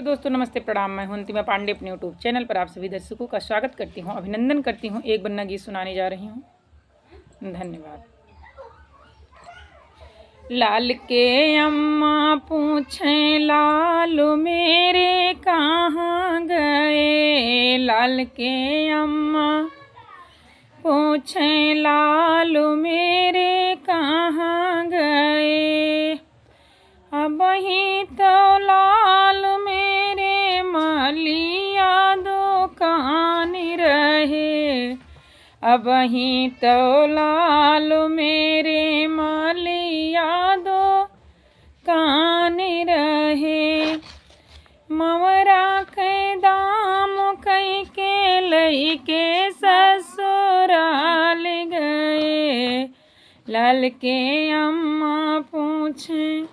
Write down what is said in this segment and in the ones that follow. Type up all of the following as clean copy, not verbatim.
Hello दोस्तों, नमस्ते, प्रणाम। मैं हुंतिमा पांडे अपने यूट्यूब चैनल पर आप सभी दर्शकों का स्वागत करती हूँ, अभिनंदन करती हूँ। एक बन्ना गीत सुनाने जा रही हूँ। धन्यवाद। लाल के अम्मा पूछें लालू मेरे कहाँ गए। लाल के अम्मा पूछें लालू मेरे कहाँ गए। अब ही तो लाल मेरे मालिया दुकान रहे। अब ही तो लाल मेरे मालिया दुकान रहे। मवरा के दाम कई के लई के ससुराल गए। लाल के अम्मा पूछें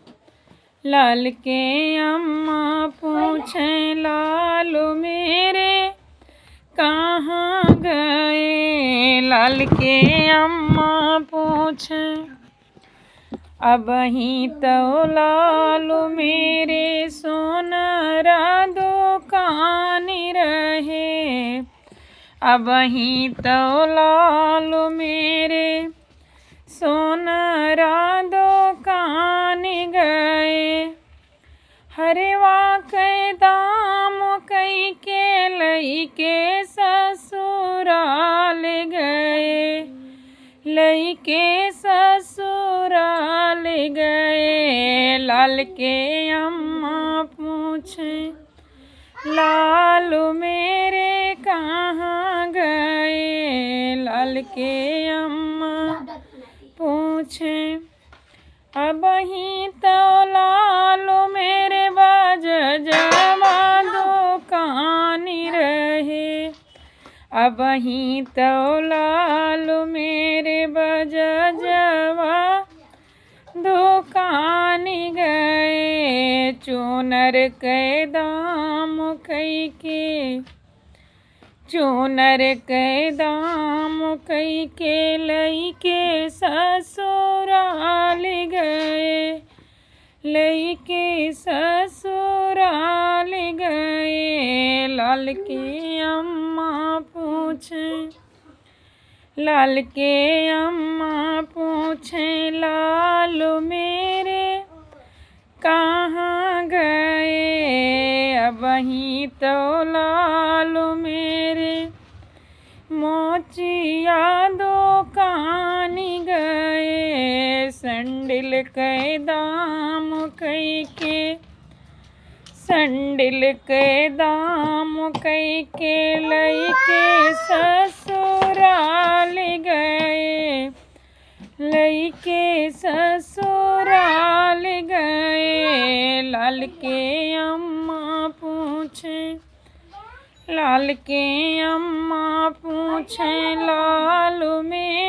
लाल के अम्मा पूछें लालू मेरे कहाँ गए। लाल के अम्मा पूछें अब ही तो लालू मेरे सोनारा दुकान रहे। अब ही तो लालू मेरे सोनारा दुकान गए। हरवा के दाम कई के लई के ससुराल गए। लई के ससुराल गए। लाल के अम्मा पूछें लालू मेरे कहाँ गए। लाल के अम्मा पूछें अब ही तो लालू मेरे बजजवा दुकान रहे। अब ही तो लालू मेरे बजजवा दुकान गए। चूनर के दाम कई के चूनर के दाम कई के लई के ससुराल गए। लई के ससुराल गए। लाल के अम्मा पूछें लाल के अम्मा पूछें लालू मेरे कहाँ गए। अब ही तो लालू मेरे मोचिया दुकान गए। संडिल के दाम कई के संडिल के दाम कई के लई के ससुराल गए। लई के ससुराल गए। लाल के अम्मा पूछें लाल के अम्मा पूछें लालू में